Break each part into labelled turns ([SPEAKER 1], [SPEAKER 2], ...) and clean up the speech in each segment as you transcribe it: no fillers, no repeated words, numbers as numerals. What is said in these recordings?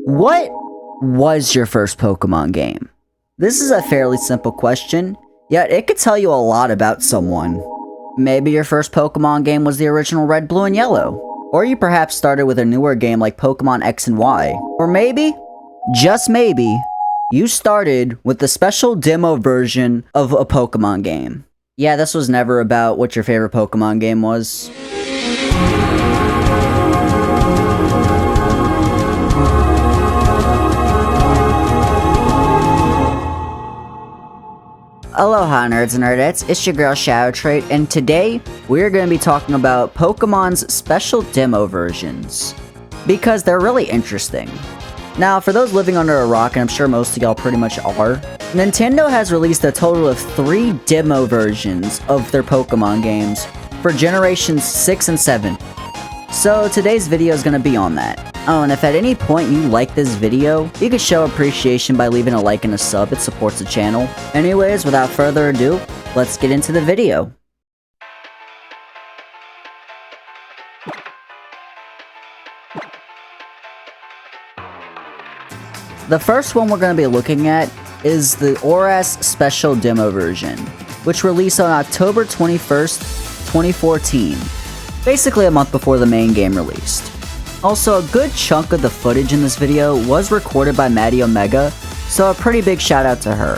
[SPEAKER 1] What was your first Pokemon game? This is a fairly simple question, yet it could tell you a lot about someone. Maybe your first Pokemon game was the original Red, Blue, and Yellow. Or you perhaps started with a newer game like Pokemon X and Y. Or maybe, just maybe, you started with the special demo version of a Pokemon game. Yeah, this was never about what your favorite Pokemon game was. Aloha nerds and nerdettes, it's your girl Shadow Trait, and today we're going to be talking about Pokemon's special demo versions, because they're really interesting. Now, for those living under a rock, and I'm sure most of y'all pretty much are, Nintendo has released a total of 3 demo versions of their Pokemon games for generations 6 and 7. So today's video is going to be on that. Oh, and if at any point you like this video, you can show appreciation by leaving a like and a sub. It supports the channel. Anyways, without further ado, let's get into the video. The first one we're going to be looking at is the ORAS Special Demo version, which released on October 21st, 2014. Basically a month before the main game released. Also, a good chunk of the footage in this video was recorded by MaddieOmega, so a pretty big shout out to her.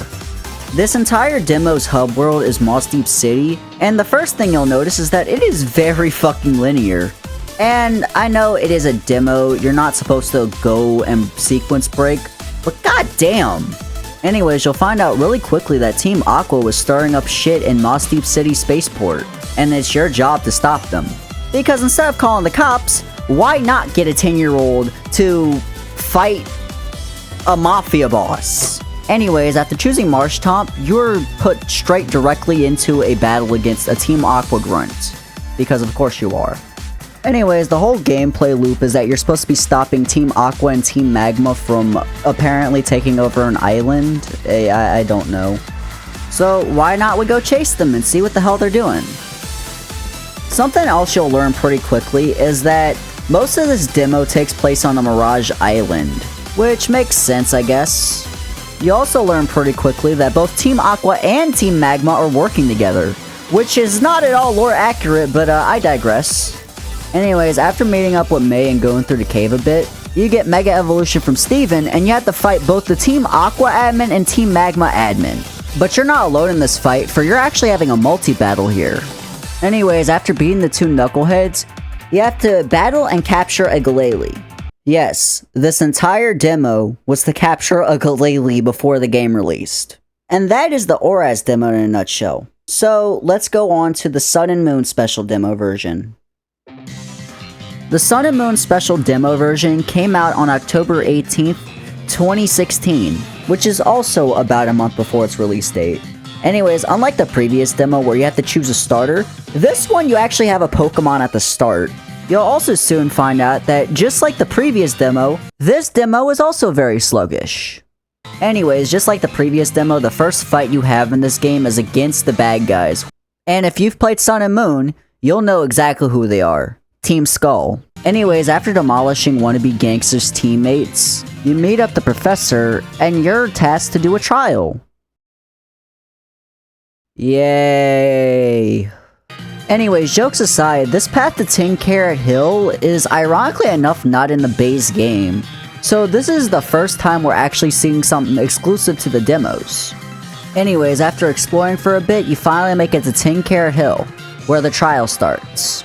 [SPEAKER 1] This entire demo's hub world is Moss Deep City, and the first thing you'll notice is that it is very fucking linear. And I know it is a demo, you're not supposed to go and sequence break, but goddamn! Anyways, you'll find out really quickly that Team Aqua was stirring up shit in Moss Deep City Spaceport, and it's your job to stop them. Because instead of calling the cops, why not get a 10-year-old to fight a mafia boss? Anyways, after choosing Marshtomp, you're put straight directly into a battle against a Team Aqua grunt. Because of course you are. Anyways, the whole gameplay loop is that you're supposed to be stopping Team Aqua and Team Magma from apparently taking over an island. I don't know. So why not we go chase them and see what the hell they're doing? Something else you'll learn pretty quickly is that most of this demo takes place on a Mirage Island, which makes sense, I guess. You also learn pretty quickly that both Team Aqua and Team Magma are working together, which is not at all lore accurate, but I digress. Anyways, after meeting up with May and going through the cave a bit, you get Mega Evolution from Steven, and you have to fight both the Team Aqua admin and Team Magma admin. But you're not alone in this fight, for you're actually having a multi-battle here. Anyways, after beating the 2 Knuckleheads, you have to battle and capture a Glalie. Yes, this entire demo was to capture a Glalie before the game released. And that is the ORAS demo in a nutshell. So, let's go on to the Sun and Moon special demo version. The Sun and Moon special demo version came out on October 18th, 2016, which is also about a month before its release date. Anyways, unlike the previous demo where you have to choose a starter, this one you actually have a Pokemon at the start. You'll also soon find out that just like the previous demo, this demo is also very sluggish. Anyways, just like the previous demo, the first fight you have in this game is against the bad guys. And if you've played Sun and Moon, you'll know exactly who they are. Team Skull. Anyways, after demolishing wannabe gangsters' teammates, you meet up the professor, and you're tasked to do a trial. Yay. Anyways, jokes aside, this path to Tin Carrot Hill is ironically enough not in the base game. So this is the first time we're actually seeing something exclusive to the demos. Anyways, after exploring for a bit, you finally make it to Tin Carrot Hill, where the trial starts.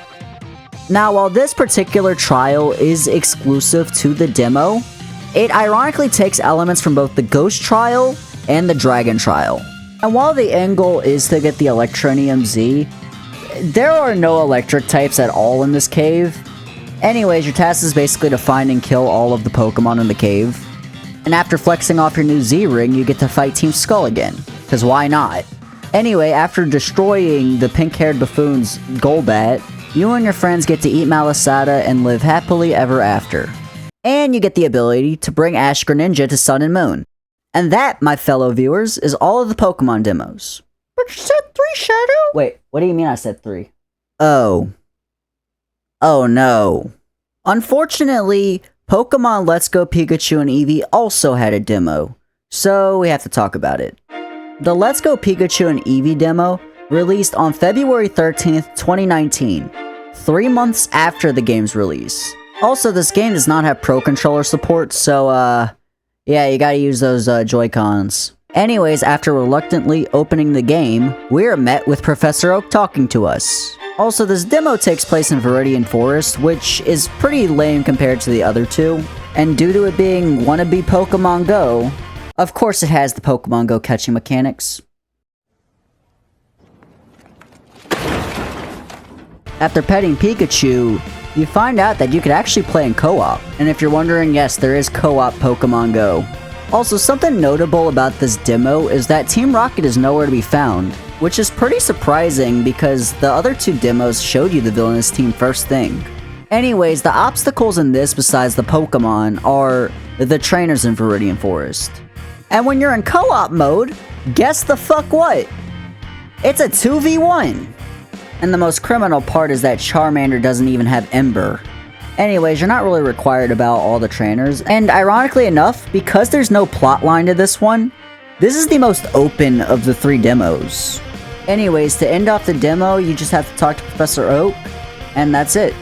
[SPEAKER 1] Now, while this particular trial is exclusive to the demo, it ironically takes elements from both the Ghost Trial and the Dragon Trial. And while the end goal is to get the Electronium Z, there are no electric types at all in this cave. Anyways, your task is basically to find and kill all of the Pokemon in the cave. And after flexing off your new Z-Ring, you get to fight Team Skull again. Cause why not? Anyway, after destroying the pink-haired buffoon's Golbat, you and your friends get to eat Malasada and live happily ever after. And you get the ability to bring Ash Greninja to Sun and Moon. And that, my fellow viewers, is all of the Pokemon demos. But you said 3, Shadow? Wait, what do you mean I said 3? Oh. Oh no. Unfortunately, Pokemon Let's Go Pikachu and Eevee also had a demo, so we have to talk about it. The Let's Go Pikachu and Eevee demo released on February 13th, 2019, 3 months after the game's release. Also, this game does not have Pro Controller support, so yeah, you gotta use those Joy-Cons. Anyways, after reluctantly opening the game, we're met with Professor Oak talking to us. Also, this demo takes place in Viridian Forest, which is pretty lame compared to the other two, and due to it being wannabe Pokemon Go, of course it has the Pokemon Go catching mechanics. After petting Pikachu, you find out that you could actually play in co-op. And if you're wondering, yes, there is co-op Pokemon Go. Also, something notable about this demo is that Team Rocket is nowhere to be found, which is pretty surprising because the other two demos showed you the villainous team first thing. Anyways, the obstacles in this besides the Pokemon are the trainers in Viridian Forest. And when you're in co-op mode, guess the fuck what? It's a 2v1! And the most criminal part is that Charmander doesn't even have Ember. Anyways, you're not really required about all the trainers, and ironically enough, because there's no plot line to this one, this is the most open of the 3 demos. Anyways, to end off the demo, you just have to talk to Professor Oak, and that's it.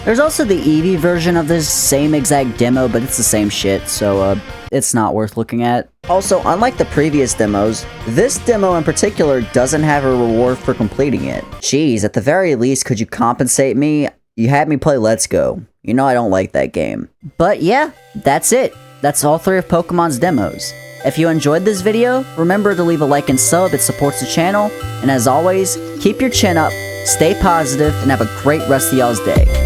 [SPEAKER 1] There's also the Eevee version of this same exact demo, but it's the same shit, so it's not worth looking at. Also, unlike the previous demos, this demo in particular doesn't have a reward for completing it. Jeez, at the very least, could you compensate me? You had me play Let's Go. You know I don't like that game. But yeah, that's it. That's all 3 of Pokemon's demos. If you enjoyed this video, remember to leave a like and sub, it supports the channel. And as always, keep your chin up, stay positive, and have a great rest of y'all's day.